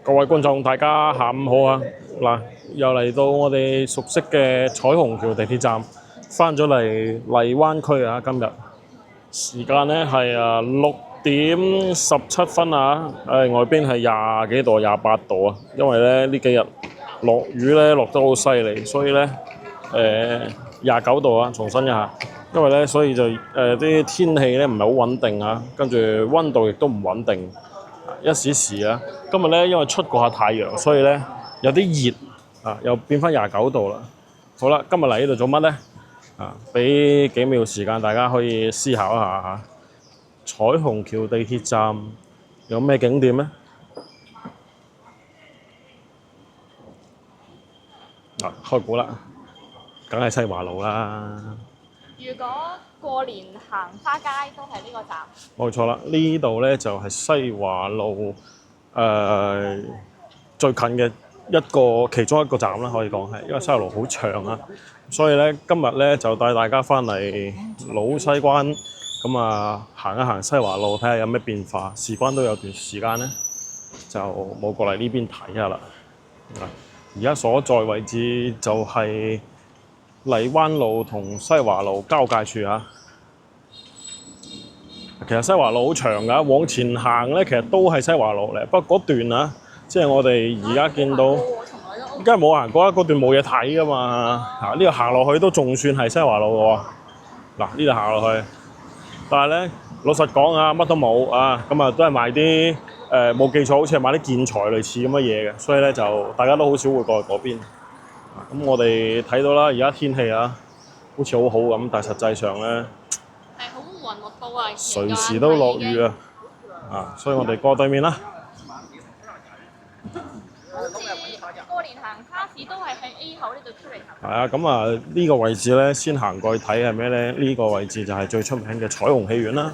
各位觀眾，大家下午好啊！嗱，又嚟到我哋熟悉嘅彩虹橋地鐵站，翻咗嚟荔灣區啊！今日時間呢係6點17分啊！外邊係廿幾度、28度啊！因為咧呢幾日落雨咧落得好犀利，所以咧29度啊！重申一下，因為咧所以就啲天氣咧唔係好穩定啊，跟住溫度亦都唔穩定。一時時啊，今日咧因為出過下太陽，所以咧有啲熱啊，又變翻29度啦。好啦，今日嚟呢度做乜咧？啊，俾幾秒時間大家可以思考一下嚇。彩虹橋地鐵站有咩景點咧？嗱，開估啦，梗係西華路啦。如果過年行花街都係呢個站，冇錯啦，呢度咧就係西華路最近嘅其中一個站啦，可以講係，因為西華路好長啊，所以咧今日咧就帶大家翻嚟老西關，咁啊行一行西華路，睇下有咩變化。事關都有段時間咧就冇過嚟呢邊睇下啦。而家所在位置就係荔灣路同西華路交界處啊。其實西華路好長㗎，往前行咧其實都係西華路嚟，不過嗰段啊，即係我哋而家見到，梗係冇行過啦，嗰段冇嘢睇㗎嘛。呢度行落去都仲算係西華路嘅喎。嗱，呢度行落去，但係咧老實講啊，乜都冇啊，咁啊都係賣啲冇記錯，好似係賣啲建材類似咁嘅嘢嘅，所以咧就大家都好少會過去嗰邊。咁我哋睇到啦，而家天氣啊，好似好好咁，但係實際上咧，係好雲密到啊！隨時都落雨啊！所以我哋過對面啦。好似過年行花市都係喺 A 口呢度出嚟行。係啊，咁啊呢個位置咧，先行過去睇係咩咧？呢個位置就係最出名嘅彩虹戲院啦。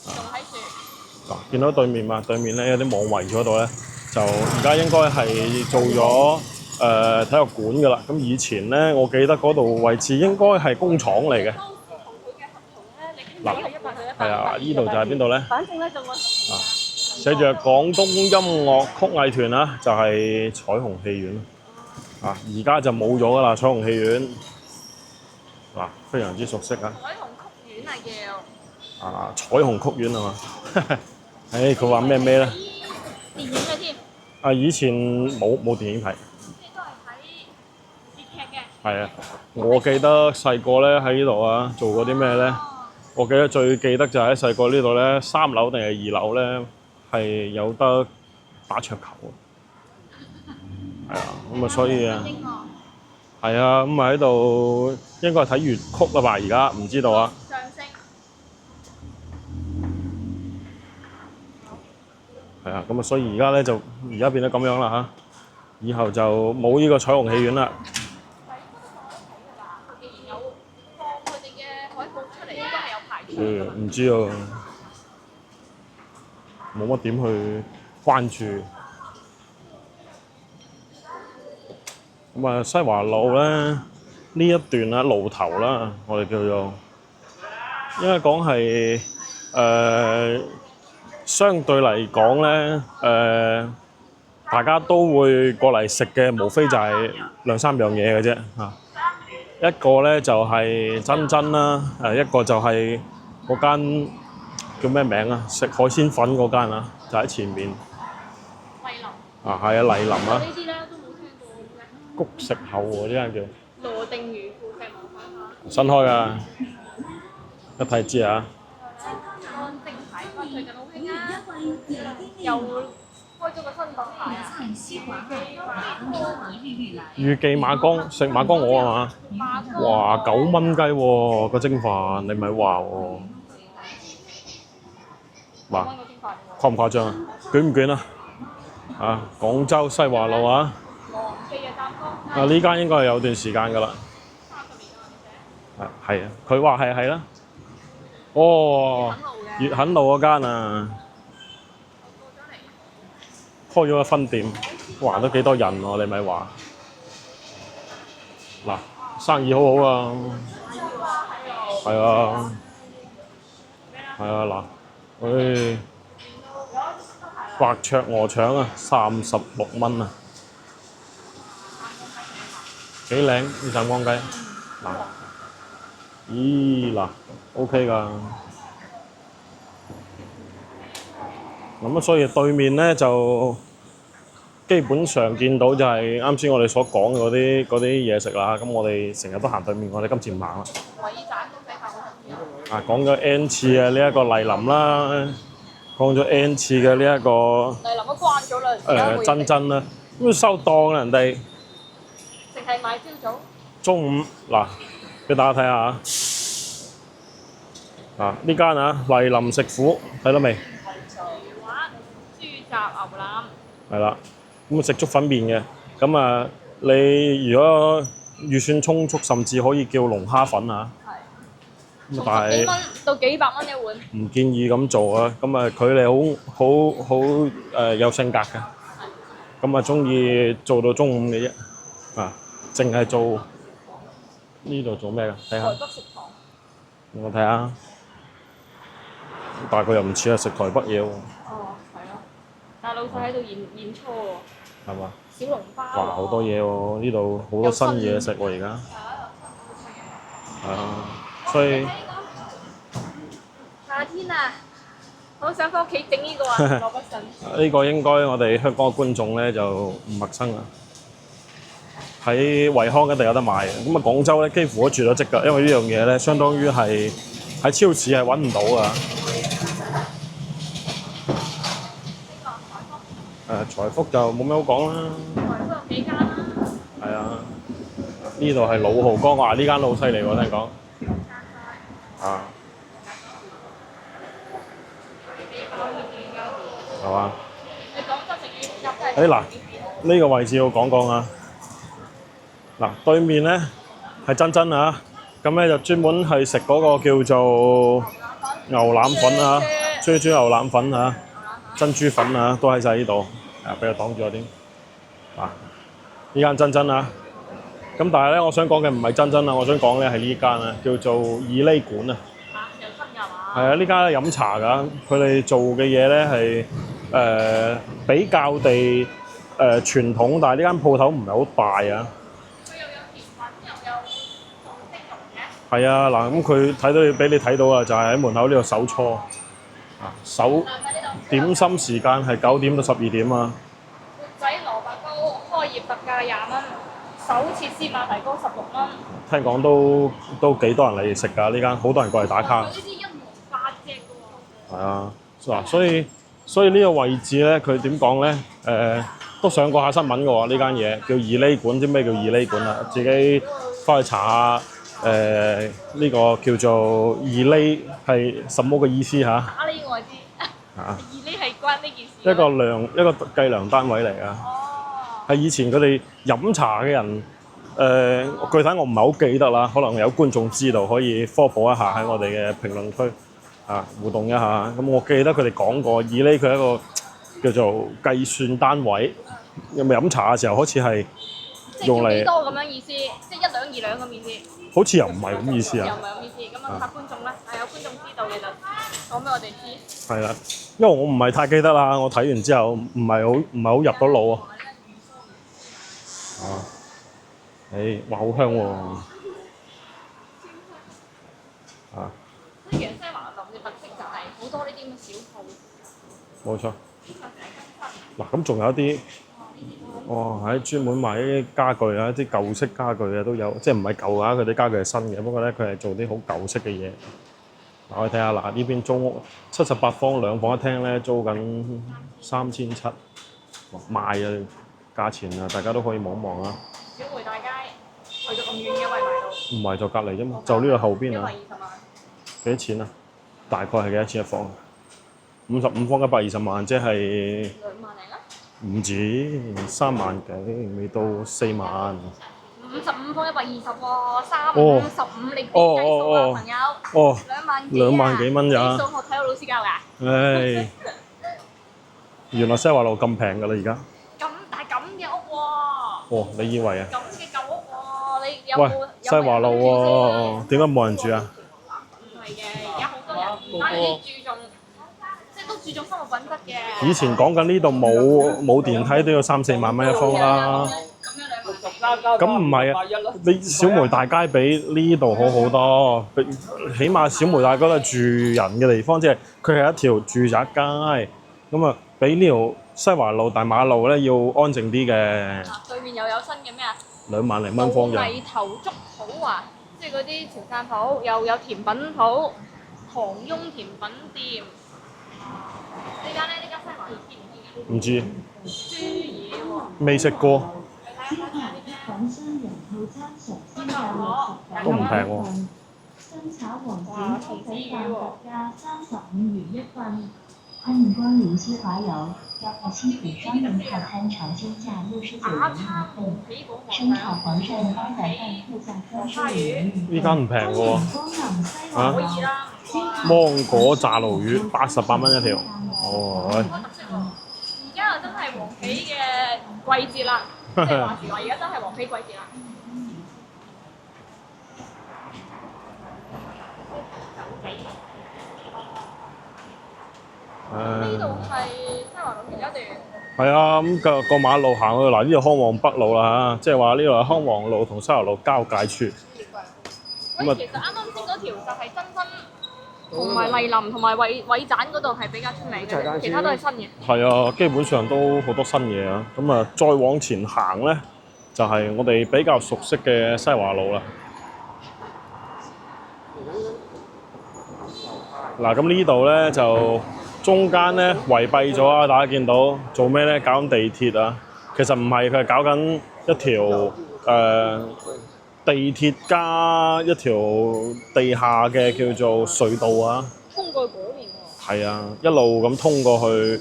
仲喺樹。嗱，見到對面嘛？對面咧有啲網圍住嗰度咧，就而家應該係做咗體育館㗎啦。咁以前咧，我記得嗰度位置應該係工廠嚟嘅。嗱，係啊，呢度就係邊度咧？反正咧就我寫住廣東音樂曲藝團啦，就係彩虹戲院而家就冇咗㗎啦，彩虹戲院非常之熟悉啊！彩虹曲院啊叫。彩虹曲院係嘛？佢話咩咧？電影嘅添。以前冇電影睇。即係都係睇粵劇嘅。係啊，我記得細個咧喺呢度啊，做過啲咩咧？我記得最記得就係喺細個呢度咧，3樓定係2樓咧係有得打桌球係啊，咁啊所以啊，係啊，咁啊喺度應該係睇粵曲啦吧？而家唔知道啊。上升。係啊，咁啊所以而家咧就而家變得咁樣啦嚇，以後就冇呢個彩虹戲院啦。既然有放佢哋嘅海報出嚟，應該係有排場。唔知啊，冇乜點去關注。咁啊，西華路咧呢一段啊路頭啦，我哋叫做應該講係相對嚟講咧大家都會過嚟食嘅，無非就係2、3樣嘢嘅啫嚇。一個咧就係珍珍啦，一個就係嗰間叫咩名啊？食海鮮粉嗰間啊，就喺前面。惠林。係啊，麗林啊。呢啲咧都冇聽過嘅。谷食後喎，呢間叫。羅定魚富劇文化嚇。新開㗎，一睇知啊。乾蒸排骨最近好興啊，又開咗個新檔牌啊。預記馬缸食馬缸鵝啊嘛，哇9蚊雞喎個蒸飯，你咪話喎，嗱誇唔誇張啊？捲唔捲啊？廣州西華路啊，呢間應該係有段時間㗎啦。係啊，佢話係啦。哦，粵肯路嗰間啊，開咗個分店，哇都幾多人喎，你咪話。嗱，生意好好啊，係啊，嗱，白灼鵝腸啊，36蚊啊，幾靚呢湛江雞嗱，咦嗱 OK 㗎。咁啊，所以對面咧就基本上見到就係啱先我哋所講嘅嗰啲嘢食啦。咁我哋成日都行對面，我哋今次唔行啦。維蛋都比較好啲。啊，講咗 N 次嘅呢一個麗林啦，講咗 N 次嘅呢一個麗林都關咗啦，而家會珍珍啦，咁收檔啦人哋。淨係買朝早。中午嗱，俾大家睇下啊，呢間啊麗林食府睇到未？魚滑、豬雜牛腩。係啦，咁食粥粉麵嘅，咁啊你如果預算充足，甚至可以叫龍蝦粉啊。係。從但係10幾蚊到幾百蚊一碗。唔建議咁做啊，咁啊佢哋好有性格嘅，咁啊中意做到中午嘅啫，啊淨係做呢度做咩㗎？睇下，台北食堂。我睇下，但係佢又唔似係食台北嘢喎，哦，係咯。但係老細喺度演初喎。係嘛？小籠包喎。哇，好多嘢喎！呢度好多新嘢食喎，而家。係啊，所以夏天啊，好想翻屋企整呢個啊，蘿蔔腎。呢個應該我哋香港嘅觀眾咧就唔陌生啦。喺惠康一定有得賣嘅，咁啊廣州咧幾乎都絕咗跡㗎，因為呢樣嘢咧相當於係喺超市係揾唔到㗎。財福就冇咩好講啦。財福有幾間啦？係啊，呢度係老蠔江，話呢間都好犀利喎，聽講。啊。係嘛？你廣州食魚入都係嗱，呢個位置要講講啊。嗱，對面咧係珍珍啊，咁咧就專門係食嗰個叫做牛腩粉啊，豬牛腩粉啊，珍珠粉啊，都喺晒呢度。啊，俾佢擋住咗添。啊，呢間珍珍啊，咁但係咧，我想講嘅唔係珍珍啊，我想講咧係呢間啊，叫做二厘館啊。嚇，有新㗎嘛？係啊，呢間飲茶㗎，佢哋做嘅嘢咧係比較地傳統，但係呢間鋪頭唔係好大啊。佢又有甜品，又有紅色肉嘅。係啊，嗱咁佢睇到俾你睇到啊，就係喺門口呢度手搓啊，點心時間係9點到12點啊。缽仔蘿蔔糕開業特價20蚊，首次絲馬提高16蚊。聽講都幾多人嚟食㗎呢間，好多人過嚟打卡。呢啲一門8隻㗎喎。係啊，嗱，所以呢個位置咧，佢點講咧？都上過下新聞嘅喎，呢間嘢叫二厘館，知咩叫二厘館啊？自己翻去查下。呢個叫做二厘係什麼嘅意思嚇？打呢我知。二厘係關呢件事。一個計量單位嚟㗎。哦。係以前佢哋飲茶嘅人，具體我唔係好記得啦，可能有觀眾知道可以科普一下喺我哋嘅評論區啊互動一下。咁我記得佢哋講過，二厘佢係一個叫做計算單位，有冇飲茶嘅時候好似係用嚟。幾多咁樣意思？即係1兩2兩咁意思。好似又唔係咁意思啊！又唔係咁意思，咁啊睇觀眾啦，有觀眾知道嘅就講俾我哋知。係啦，因為我唔係太記得啦，我睇完之後唔係好入到腦啊！啊，哇好香喎！啊！所以其實西華樓嘅特色就係好多呢啲咁嘅小鋪。冇錯。嗱，咁仲有一啲。喺專門賣啲家具啊，啲舊式家具啊都有，即係唔係舊啊？佢啲家具係新嘅，不過咧佢係做啲好舊式嘅嘢。嗱，我哋睇下嗱，呢邊租屋78方2房1廳咧，租緊3700，賣啊價錢啊，大家都可以望一望啊。小梅大街去到咁遠嘅圍埋度。唔係就隔離啫嘛，就呢度後邊啊。120萬。幾多錢啊？大概係幾多錢一房？55方120萬，即係2萬零啊？唔止3萬幾，未到4萬。55方120喎，35、15你計數啊，朋友。2萬幾蚊咋？數學體育老師教㗎。唉，原來西華路咁平㗎啦而家。但係咁嘅屋喎。你以為啊？咁嘅舊屋喎，你有喂，冇西華路喎，點解冇人住啊？唔係嘅，而家好多人唔單止注重，即係都注重生活品質嘅。以前講緊呢度冇電梯都要3-4萬蚊一方啦。咁唔係啊，你小梅大街比呢度好好多，起碼小梅大街都係住人嘅地方，即係佢係一條住宅街，咁啊比呢條西華路大馬路咧要安靜啲嘅。對面又有新嘅咩啊？2萬零蚊方嘅。泥頭粥鋪啊，即係嗰啲潮汕鋪，又有甜品鋪，唐翁甜品店。呢間西華路見唔見㗎？唔知。豬嘢喎。未食過。都唔平喎。生炒黃鱔雞仔飯特價35元一份。歡迎光臨西華樓，要和西湖專門套餐潮間價69元一份。生炒黃鱔煲仔飯特價35元。呢間唔平嘅喎。啊？可以啦。芒果炸鱸魚88蚊一條。哦。而家又真係黃皮嘅季節啦，即係話時話，而家真係黃皮季節啦。呢度係西華路其中一段。係啊，咁過馬路行去嗱，呢度康旺北路啦嚇，即係話呢度係康旺路同西華路交界處。喂，其實啱啱先嗰條就係新生同埋麗林同埋偉盞嗰度係比較出名嘅，其他都係新嘅。係啊，基本上都好多新嘢啊！咁啊，再往前行咧，就係我哋比較熟悉嘅西華路啦。嗱，咁呢度咧就中間咧圍蔽咗啊！大家見到做咩咧？搞緊地鐵啊！其實唔係，佢係搞緊一條地鐵加一條地下嘅叫做隧道啊！通過嗰邊喎。係啊，一路咁通過去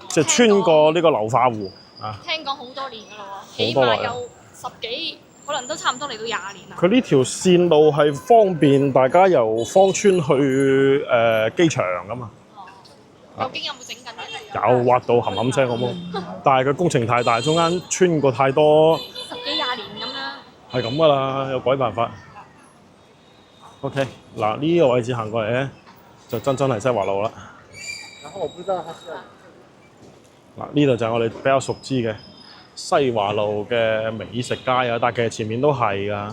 即係穿過呢個流化湖啊！聽講好多年㗎啦喎，起碼有10幾，可能都差唔多嚟到20年啦。佢呢條線路係方便大家由芳村去機場㗎嘛。究竟有冇整緊咧？有挖到冚冚聲好冇？但係佢工程太大，中間穿過太多。10幾20年咁樣。係咁㗎啦，有鬼辦法。OK，嗱呢個位置行過嚟咧，就真係西華路啦。嗱呢度就係我哋比較熟知嘅西華路嘅美食街啊，但係其實前面都係㗎。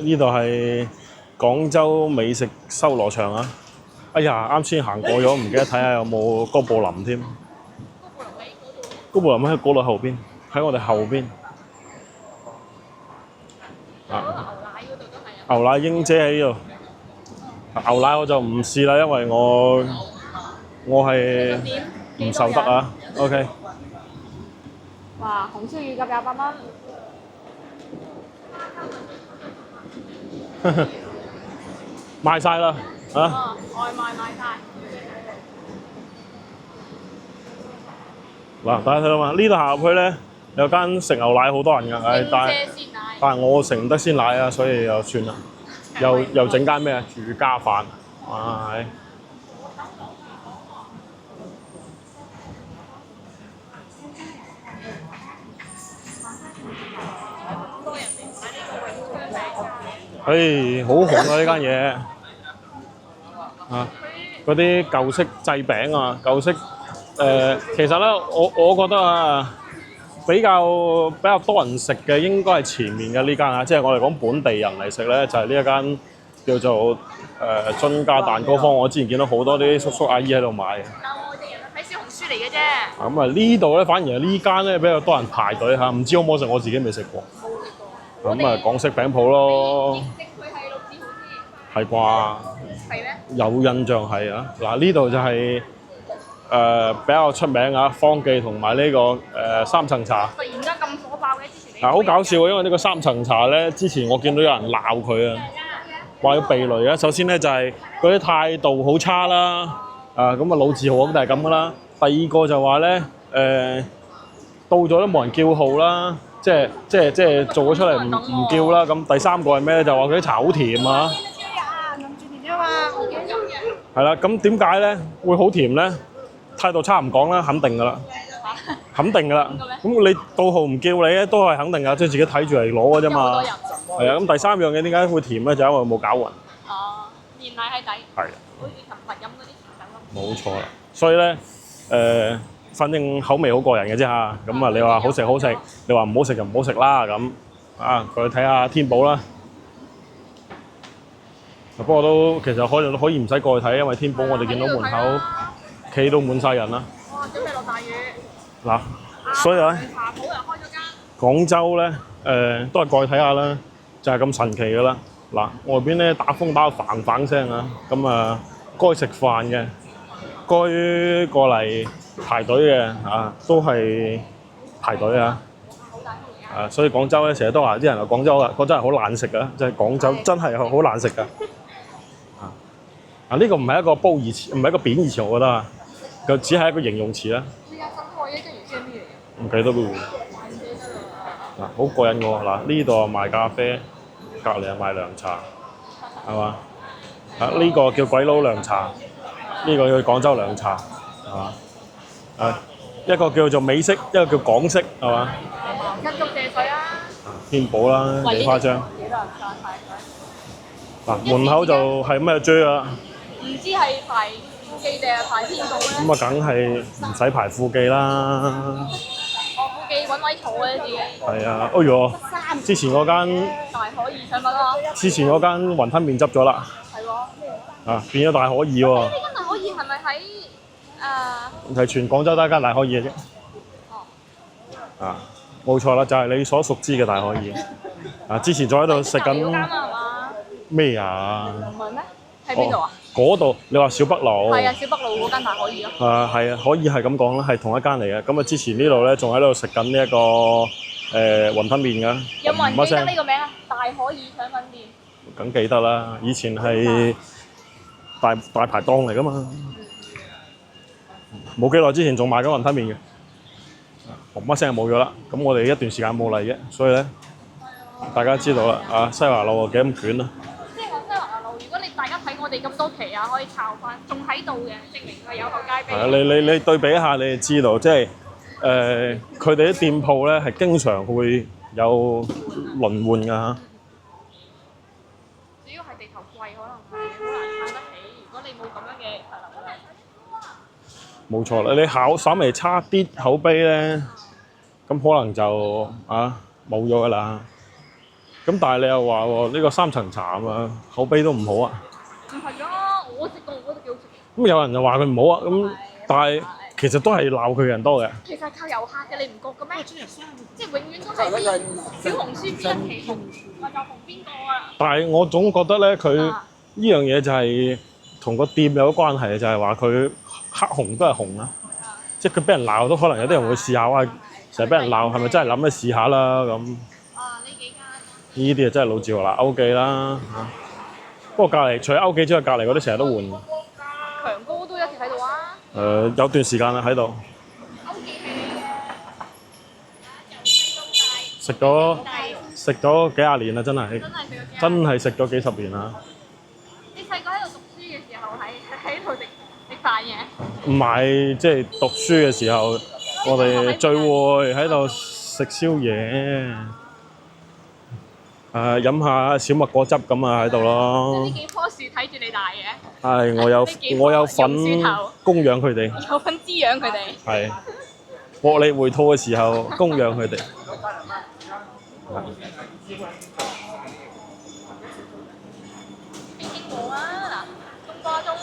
呢度係廣州美食修羅場啊！哎呀，啱先行過咗，唔記得睇下有冇哥布林添。哥布林喺嗰度後邊，喺我哋後邊。啊！牛奶英姐喺呢度。牛奶我就唔試啦，因為我係唔受得啊。OK。哇！紅燒乳鴿28蚊。賣晒啦，啊！外賣賣晒。嗱，大家睇到嘛？呢度行入去咧，有間食牛奶好多人㗎，但係我食唔得鮮奶啊，所以又算啦。又整間咩啊？住家飯，哇！好紅啊！呢間嘢啊，嗰啲舊式製餅啊，舊式其實咧，我覺得啊，比較多人食嘅應該係前面嘅呢間啊，即係我哋講本地人嚟食咧，就係呢一間叫做津家蛋糕坊。我之前見到好多啲叔叔阿姨喺度買嘅。但我哋人睇小紅書嚟嘅啫。咁啊，呢度咧反而係呢間咧比較多人排隊嚇，唔知好唔好食，我自己未食過。咁啊，港式餅鋪咯。認識佢係陸子豪先。係啩？係咩？有印象係啊！嗱，呢度就係比較出名啊，方記同埋呢個三層茶。突然間咁火爆嘅，之前你。好搞笑啊！因為呢個三層茶咧，之前我見到有人鬧佢啊，話要避雷啊。首先咧就係嗰啲態度好差啦，咁啊老字號咁就係咁噶啦。第二個就話咧到咗都冇人叫號啦。即係做咗出嚟唔叫啦，咁第三個係咩咧？就話佢啲茶好甜啊！係啦，咁點解咧會好甜咧？態度差唔講啦，肯定噶啦，肯定㗎啦咁嘅咩。咁你到號唔叫你咧，都係肯定㗎，即係自己睇住嚟攞㗎啫嘛有好多。人。係啊，咁第三樣嘢點解會甜咧？就因為冇攪勻。哦，連奶喺底，係，好似琴日飲嗰啲甜品咁。冇錯啦。所以咧，反正口味好過人嘅啫嚇。咁啊，你話好食好食，你話唔好食就唔好食啦。咁啊，過去睇下天寶啦。不過都其實可以唔使過去睇，因為天寶我哋見到門口企到滿晒人啦。哇！準備落大雨。嗱，所以咧，茶鋪又開咗間。廣州咧，都係過去睇下啦，就係咁神奇噶啦。嗱，外邊咧打風打到嘭嘭聲啊，咁啊，該食飯嘅，該過嚟排隊嘅啊，都係排隊啊。好大風而家。所以廣州咧成日都話啲人話廣州係好難食噶，即係廣州真係好難食噶。呢個唔係一個褒義詞，唔係一個貶義詞，我覺得啊，就只係一個形容詞啦。呢間新開嘅，跟住先咩嚟嘅？唔記得咯喎。嗱，好過癮喎！嗱，呢度賣咖啡，隔離係賣涼茶，係嘛？呢個叫鬼佬涼茶，呢個叫廣州涼茶，係嘛？一個叫做美式，一個叫港式，係嘛？一竹蔗水啊！天寶啦，幾誇張。幾多人上排隊？嗱，門口就係咩追啊？唔知係排副記定係排天寶咧？咁啊，梗係唔使排副記啦。我副記揾位坐嘅自己。係啊，哎呦，之前嗰間大可兒上品啊！之前嗰間雲吞麵執咗啦，係喎。啊變咗大可兒喎。呢間大可兒係咪喺係全廣州得一間大可兒嘅啫。冇錯啦，就係你所熟知嘅大可兒。之前仲喺度食嗰間緊啊嘛？咩啊？唔係咩？喺邊度啊？嗰度你話小北路。係啊，小北路嗰間大可兒咯。係啊，可以係咁講啦，係同一間嚟嘅。咁啊，之前呢度咧仲喺度食緊呢一個雲吞麵㗎。有冇人記得唔一聲呢個名啊？大可兒腸粉店。梗記得啦，以前係大排檔嚟㗎嘛。冇幾耐之前仲賣緊雲吞麵嘅，嘣一聲就冇咗啦。咁我哋一段時間冇嚟嘅，所以咧大家知道啦。西華路幾咁捲啊！即係我西華路，如果大家睇我哋咁多期啊，可以抄翻，仲喺度嘅，證明佢有口皆碑。係啊，你對比一下，你就知道，即係佢哋啲店鋪咧係經常會有輪換㗎嚇。主要係地頭貴，可能係好難撐得起。如果你冇咁樣嘅物流咧，冇錯啦，你稍微差啲口碑咧，咁可能就冇咗㗎啦。咁但係你又話喎，呢個三層茶啊嘛，口碑都唔好啊。唔係啊，我食過，我覺得幾好食。咁有人就話佢唔好啊，咁但係其實都係鬧佢嘅人多嘅。其實係靠遊客嘅，你唔覺嘅咩？即係永遠都係啲小紅書邊一期紅，話就紅邊個啊？但係我總覺得咧，佢呢樣嘢就係同個店有關係，就係話佢黑紅都係紅啊。即係佢俾人鬧都可能有啲人會試下哇，成日俾人鬧係咪真係諗去試下啦咁。呢幾間。呢啲啊真係老字號啦，歐記啦嚇。不過隔離除咗歐記之外，隔離嗰啲成日都換。強哥都一直喺度啊。有段時間啦喺度。歐記係食咗幾廿年啦，真係。真係食咗幾真係食咗幾十年啦。你細個喺度讀書嘅時候喺度食飯嘅？唔係，即係讀書嘅時候，我哋聚會喺度食宵夜，飲下小麥果汁咁啊喺度咯。呢幾棵樹睇住你大嘅。係，我有份供養佢哋。有份滋養佢哋。係，獲利回吐嘅時候供養佢哋。興興旺啊！嗱，中瓜中。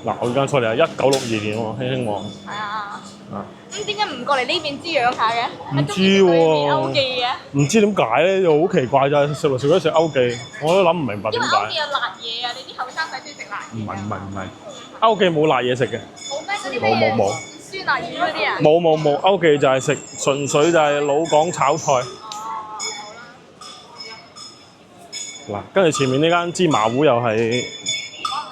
嗱，我而家錯嚟係1962年喎，興興旺。係啊。咁點解唔過嚟呢邊滋養下嘅？唔知喎。歐記嘅。唔知點解咧，又好奇怪咋，食嚟食去食歐記，我都諗唔明白點因為歐記解。有辣嘢啊！你啲後生仔中意食辣嘢。唔係，歐記冇辣嘢食嘅。冇咩嗰啲咩冇酸辣魚嗰啲啊？冇，歐記就係食純粹就係老港炒菜。嗱，跟住前面呢間芝麻糊又係呢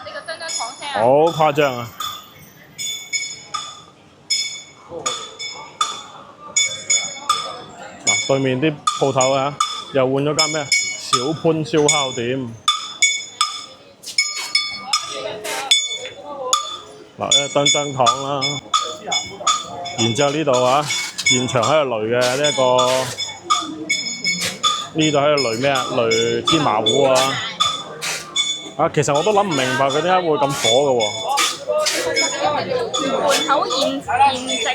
個張糖聲啊！好誇張啊！嗱，對面啲鋪頭啊，又換咗間咩？小潘燒烤店。嗱，燈燈糖啦。然之後呢度啊，現場喺度擂嘅呢一個，呢度喺度擂咩啊？擂芝麻糊啊！啊，其實我都諗唔明白佢點解會咁火嘅喎。門口現整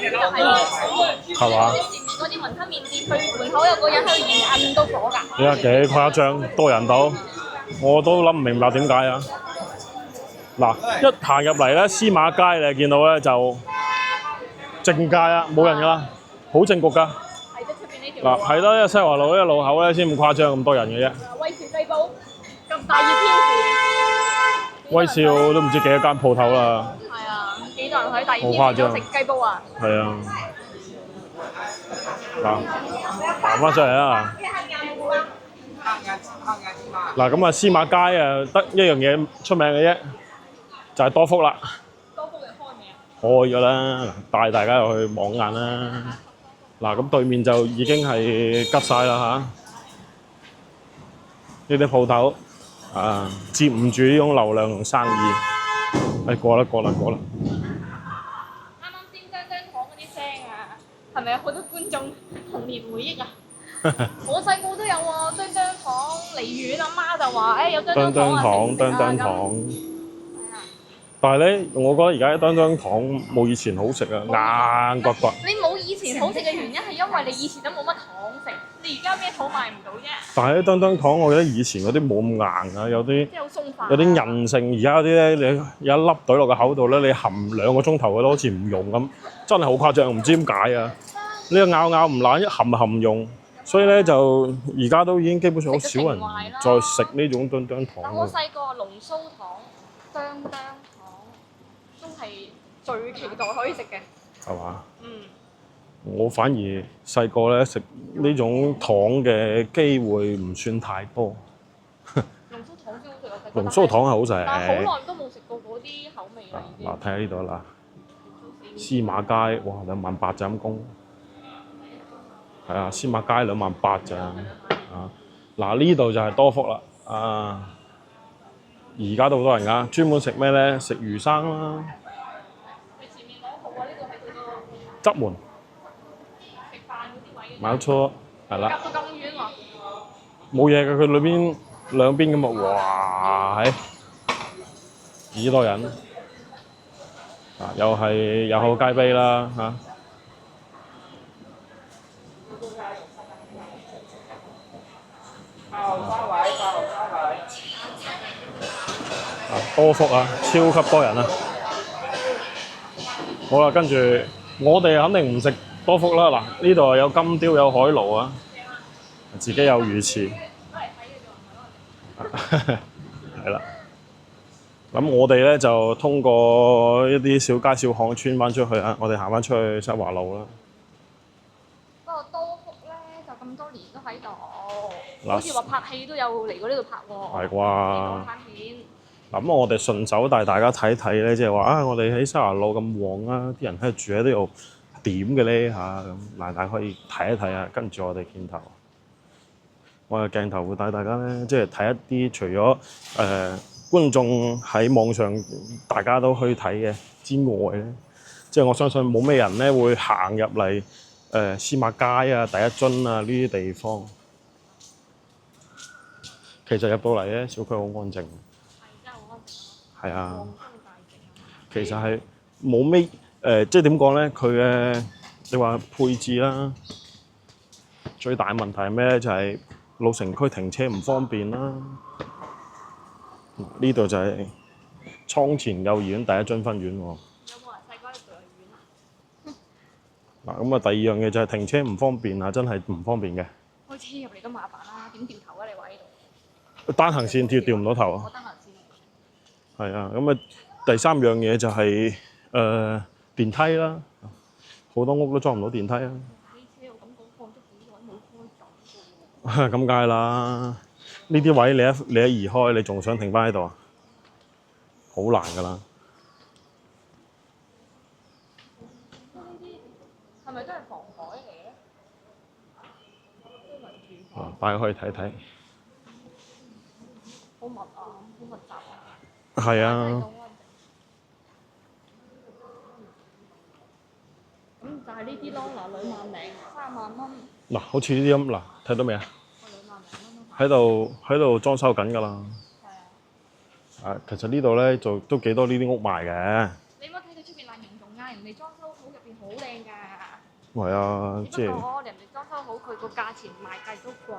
就係係嘛？前面嗰啲雲吞麵店，佢門口有個人喺度現摁都火㗎。你話幾誇張？多人到，我都諗唔明白點解啊！嗱，一行入嚟咧，司馬街你見到咧就靜街啊，冇人㗎啦，好靜局㗎。係即出邊呢條嗱，係啦，西華路呢個路口咧先咁誇張咁多人嘅啫。威少雞煲咁大熱天時，威少都唔知幾多間鋪頭啦。係啊，幾多人喺大熱好誇張天時食雞煲啊？係啊。嗱，行翻出嚟啦。嗱，咁啊，司馬街啊，得一樣嘢出名嘅啫，就係多福啦。多福嘅開未啊？開咗啦，帶大家入去望眼啦。嗱，咁對面就已經係吉晒啦嚇。呢啲鋪頭啊，接唔住呢種流量同生意。過啦。啱啱先張糖嗰啲聲啊，係咪有好多觀眾童年回憶啊？我細個都有喎，張糖離遠阿媽就話：有張糖啊，叮糖。但係咧，我覺得而家叮糖冇以前好食啊，硬骨骨。你冇以前好食嘅原因係因為你以前都冇乜糖食，你而家咩糖買唔到啫。但係啲叮糖，我覺得以前嗰啲冇咁硬啊，有啲即係好鬆化。有啲韌性。而家嗰啲咧，你有一粒懟落個口度咧，你含2個鐘頭嘅都好似唔溶咁，真係好誇張，唔知點解啊！呢個咬唔爛，一含唔溶。所以咧就而家都已經基本上好少人再食呢種叮糖。但我細個龍鬚糖、叮糖都係最期待可以食嘅。係嘛？嗯。我反而細個咧食呢種糖嘅機會唔算太多。龍鬚糖先好食啊！龍鬚糖係好食。但係好耐都冇食過嗰啲口味啦，已經。嗱，睇下呢度啦，司馬街，哇，28,000就咁供。係啊，司馬街28,000咋啊！嗱，呢度就係多福啦啊！而家都好多人㗎，專門食咩咧？食魚生啦。你前面攞號啊！呢個係佢個側門。食飯嗰啲位。冇錯，係啦。隔到咁遠喎。冇嘢嘅，佢裏邊兩邊咁啊！哇，係幾多人啊！又係有口街啤啦嚇。多福啊，超級多人啊！好啦，跟住我哋肯定唔食多福啦。嗱，呢度有金雕有海鱸啊，自己有魚翅。係啦。咁我哋咧就通過一啲小街小巷穿翻出去啊，我哋行翻出去西華路啦。不過多福咧就咁多年都喺度，好似話拍戲都有嚟過呢度拍喎。係啩？拍片。咁我哋順手帶大家睇睇咧，即係話啊，我哋喺西華路咁旺啊，啲人喺度住喺呢度點嘅咧嚇咁，大家可以睇一睇啊，跟住我哋鏡頭，我嘅鏡頭會帶大家咧，即係睇一啲除咗觀眾喺網上大家都去睇嘅之外咧，即係我相信冇咩人咧會行入嚟司馬街啊、第一樽啊呢啲地方。其實入到嚟咧，小區好安靜。係啊，其實係冇咩即係點講咧？佢嘅你話配置啦，最大問題係咩咧？就係老城區停車唔方便啦。呢度就係倉前幼兒園第一樽分院喎。有冇人細個喺度幼兒園啊？嗱，咁啊，第二樣嘢就係停車唔方便啊，真係唔方便嘅。開車入嚟都麻煩啦，點掉頭啊？你話呢度？單行線掉唔到頭啊！我單行線。係啊，咁啊，第三樣嘢就係電梯啦，好多屋都裝唔到電梯啊。機車我感覺放咗幾個位冇開走嘅喎。咁梗係啦，呢啲位你一移開，你仲想停翻喺度啊？好難㗎啦。呢啲係咪都係防海嚟嘅？大家可以睇睇。好密啊！好密集啊！係啊。呢啲咯，嗱2萬0、3萬蚊，嗱，好似呢啲咁，嗱，睇到未啊？我2萬0蚊咯。喺度裝修緊㗎啦。係啊。其實呢度咧就都幾多呢啲屋賣嘅。你唔好睇佢出邊爛形仲嗌人哋裝修好，入邊好靚㗎。係啊，即係只不過人哋裝修好，佢個價錢賣價都貴。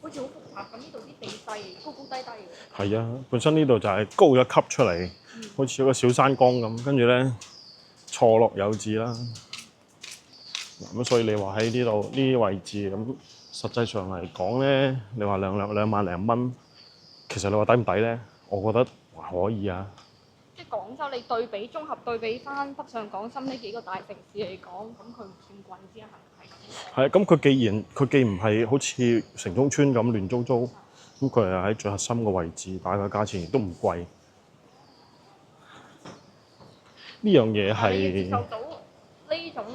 好似好複雜咁，呢度啲地勢高高低低嘅。係啊，本身呢度就係高一級出嚟，好似一個小山崗咁，跟住咧錯落有致啦。咁所以你話喺呢度呢啲位置咁，實際上嚟講咧，你話2萬0蚊，其實你話抵唔抵咧？我覺得還可以啊。即係廣州，你綜合對比翻北上廣深呢幾個大城市嚟講，咁佢唔算貴之一係咁。係咁，佢既唔係好似城中村咁亂租租，咁佢係喺最核心嘅位置，但係個價錢亦都唔貴。呢樣嘢但係你要接係受到呢種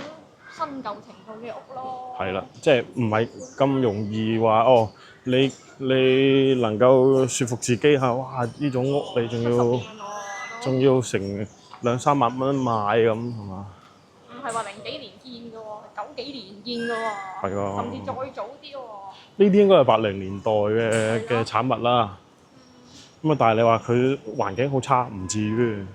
新舊程度嘅屋咯。係啦，即係唔係咁容易話哦？你能夠説服自己嚇，哇！呢種屋你仲要成2、3萬蚊買咁係嘛？唔係話0幾年建嘅喎，係9幾年建嘅喎。係啊甚至再早啲喎。呢啲應該係80年代嘅產物啦。咁啊，但係你話佢環境好差，唔至於。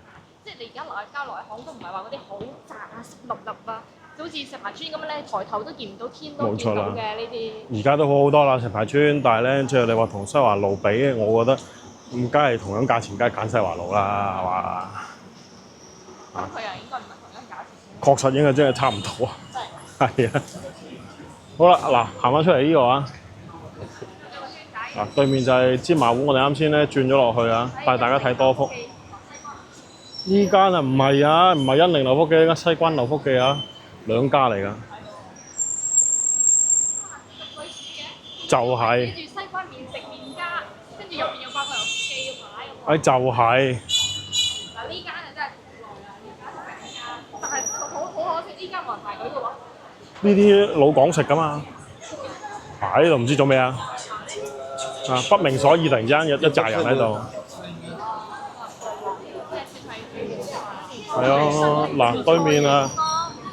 即係你而家內巷都唔係話嗰啲好窄啊、濕立立啊，就好似石排村咁樣咧，抬頭都見唔到天都見到嘅呢啲。而家都好好多啦，石排村，但係咧，即係你話同西華路比，我覺得咁梗係同樣價錢，梗係揀西華路啦，係嘛？咁佢又應該唔係同樣價錢。確實應該真係差唔多啊。係啊。好啦，嗱，行翻出嚟呢個啊。嗱，對面就係芝麻糊，我哋啱先咧轉咗落去啊，帶大家睇多福。呢間啊唔係啊，唔係欣寧樓福記，呢間西關樓福記啊，兩家嚟㗎。就係。跟住西關麵食麵家，跟住入邊有8個油福記嘅牌。就係。嗱呢間啊真係好耐啦，呢間係名家，但係好可惜，呢間冇人排隊嘅喎。呢啲老港食㗎嘛，喺度唔知做咩啊！不明所以，突然之間有一紮人喺度。係啊，嗱，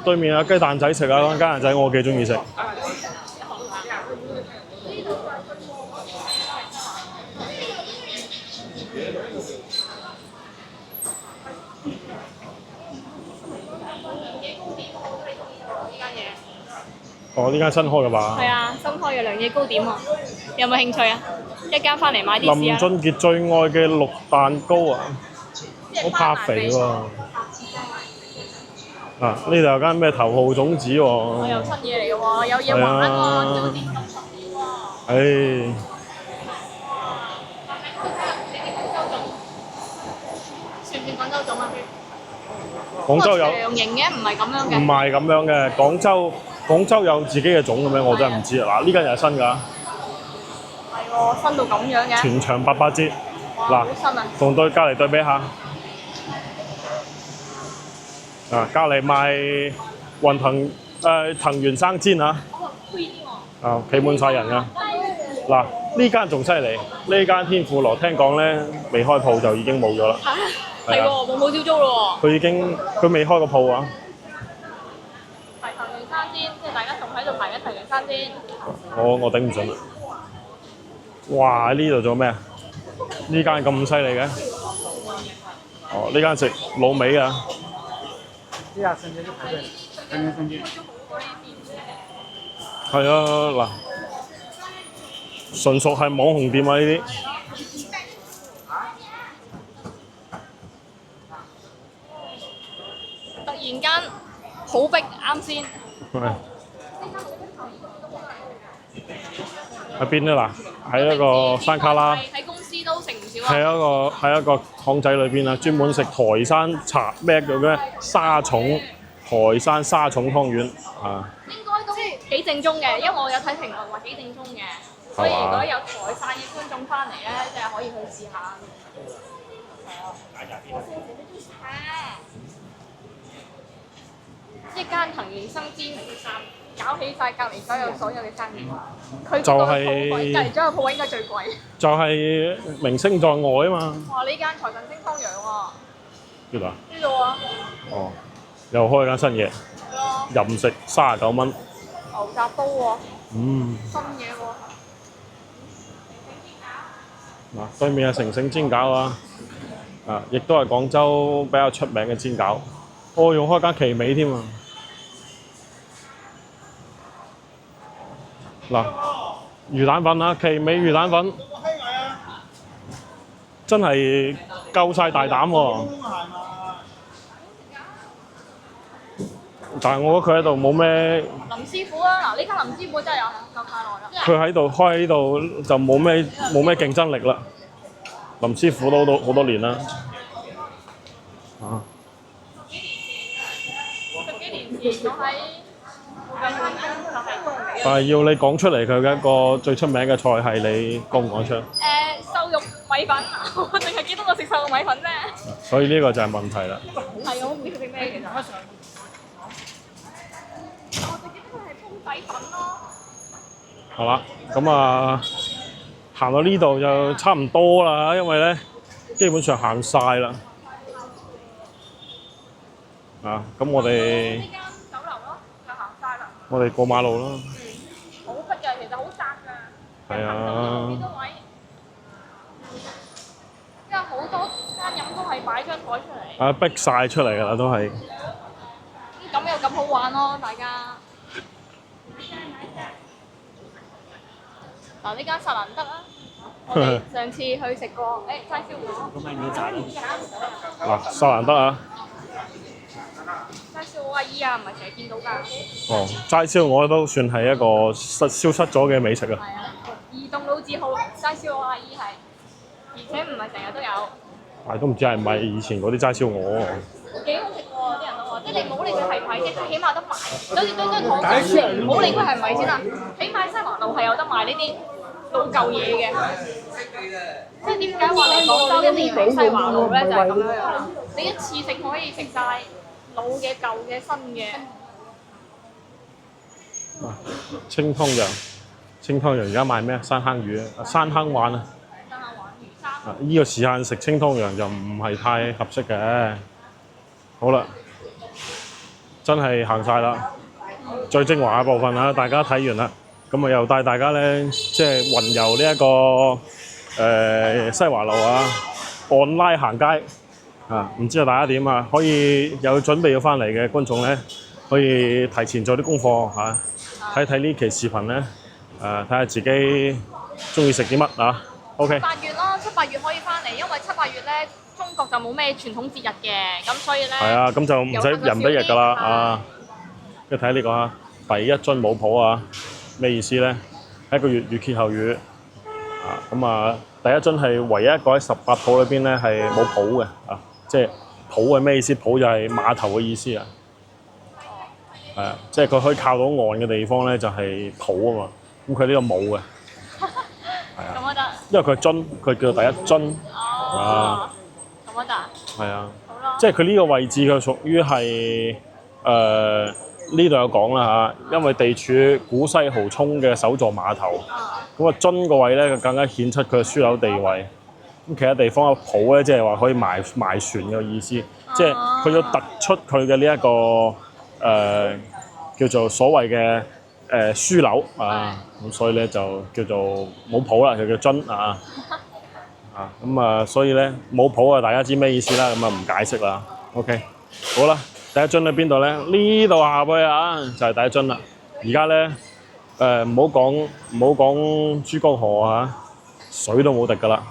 對面啊雞蛋仔食啊，嗰間雞蛋仔我幾中意食。哦，呢間新開嘅吧？係啊，新開嘅良野糕點喎，有冇興趣啊？一間翻嚟買啲試林啊！俊傑最愛嘅綠蛋糕啊，好怕肥喎！呢度有間咩頭號種子喎？我有新嘢嚟嘅喎，有嘢玩喎，招點心十幾喎。唉，算唔算廣州粽啊？廣州有長形嘅，唔係咁樣唔嘅。係咁樣嘅，廣州有自己嘅種嘅咩？我真係唔知啊！嗱，呢間又係新㗎，係喎，新到咁樣嘅。全場88折。哇，嗱好新啊！同隔離對比下。隔離賣藤原生煎啊！哦，推啲喎。企滿晒人㗎。嗱，呢間仲犀利，呢間天婦羅聽講咧未開鋪就已經冇咗啦。係喎，冇招租咯喎。佢未開過鋪啊。係藤原生煎，即係大家仲喺度排緊藤原生煎。我頂唔順啦！哇！呢度做咩啊？呢間咁犀利嘅？哦，呢間食滷味啊！對呀，生煎就排隊，藤原生煎。係啊，嗱，純屬係網紅店啊！呢啲。突然間好逼，啱先。喺邊啊？嗱，喺一個山卡拉。喺公司都食唔少啊。喺一個巷仔裏邊啊，專門食台山茶咩叫咩沙蟲台山沙蟲湯圓啊！應該都幾正宗嘅，因為我有睇評論話幾正宗嘅，所以如果有台山嘅觀眾翻嚟咧，即係可以去試下。係啊。一間藤原生煎搞起晒隔離所有嘅生意。佢就嗰個係鋪位隔離咗個鋪位應該最貴。就係名聲在外啊嘛。哇！呢間財神星湯陽喎，邊度啊？呢度啊，哦，又開間新嘢，係啊，任食39蚊。牛雜煲喎，嗯，新嘢喎。嗱，對面係成城煎餃啊，啊，亦都係廣州比較出名嘅煎餃。我仲開間奇美添啊！嗱，魚蛋粉啊，奇美魚蛋粉，真係夠晒大膽喎！但係我覺得佢喺度冇咩，林師傅啊，嗱呢間林師傅真係有夠太耐啦。佢喺度開喺度就冇咩競爭力啦。林師傅都好多年啦，啊！十幾年前我喺附近翻工就係工嚟嘅。但係要你講出嚟，佢嘅一個最出名嘅菜係你講唔講出？瘦肉米粉，我淨係記得我食瘦肉米粉啫。所以呢個就係問題啦。係我唔知佢食咩其實。我就記得佢係煲底粉咯。係嘛？咁啊，行到呢度就差唔多啦，因為咧基本上行晒啦。啊，咁我哋呢間酒樓咯，就行晒啦。我哋過馬路啦。好逼㗎，其實好窄㗎。係啊呢個位，因為好多餐飲都係擺張台出嚟。啊，逼晒出嚟㗎啦，都係。咁又咁好玩咯，大家。嗱，呢間薩蘭德啊，我哋上次去食過，齋燒鵝。咁咪要賺。嗱，薩蘭德啊，齋燒鵝阿姨啊，唔係成日見到㗎。哦，齋燒鵝都算係一個消失咗嘅美食啊。係啊，移動老字號齋燒鵝阿姨係，而且唔係成日都有。但係都唔知係咪以前嗰啲齋燒鵝。幾好食喎！啲人都話，即係你唔好理佢係咪，即係起碼得賣。好似張糖水先，唔好理佢係咪先啦。起碼西華路係有得賣呢啲老舊嘢嘅。即係點解話你廣州一定要嚟西華路咧？就係咁樣樣啦。你一次性可以食晒老嘅、舊嘅、新嘅。清湯羊，清湯羊而家賣咩啊？山坑魚啊，山坑丸啊。真係玩魚生。啊！依個時間食清湯羊就唔係太合適嘅。好啦，真係行晒啦，最精華嘅部分啦，大家睇完啦，咁啊又帶大家咧，即係雲遊呢一個西華路啊，按拉行街啊，唔知道大家點啊？可以有準備要翻嚟嘅觀眾咧，可以提前做啲功課嚇，睇睇呢期視頻咧，睇下自己中意食啲乜啊 ？OK。8月咯，7、8月可以翻嚟，因為7、8月咧中國就冇咩傳統節日嘅，咁所以咧係啊，咁就唔使人得日㗎啦啊！跟住睇呢個啊，第一樽冇譜啊，咩意思咧？係一個粵語歇後語啊，咁啊，第一樽係唯一一個喺18譜裏邊咧係冇譜嘅啊，即係譜係咩意思？譜就係碼頭嘅意思啊，係啊，即係佢可以靠到岸嘅地方咧就係譜啊嘛，咁佢呢個冇嘅，咁我得。因為佢係樽，佢叫做第一樽哦啊，咁我得。係啊。好啦。即係佢呢個位置，佢屬於係呢度有講啦嚇，因為地處古西濠涌嘅首座碼頭，咁啊樽個位咧，佢更加顯出佢嘅樞紐地位。咁其他地方嘅浦咧，即係話可以埋船嘅意思，即係佢要突出佢嘅呢一個叫做所謂嘅樞紐啊，咁所以咧就叫做冇浦啦，就叫樽啊。咁啊，所以咧冇譜啊，大家知咩意思啦，咁啊唔解釋啦。OK，好啦，第一樽喺邊度咧？呢度下去啊，就係第一樽啦。而家咧唔好講珠江河啊，水都冇滴噶啦。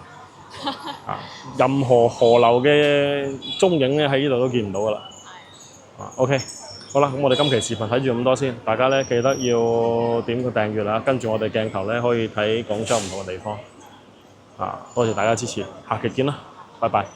啊，任何河流嘅蹤影咧喺呢度都見唔到噶啦。OK，好啦，咁我哋今期視頻睇住咁多先，大家咧記得要點個訂閱啦，跟住我哋鏡頭咧可以睇廣州唔同嘅地方。多謝大家支持，下期見啦，拜拜。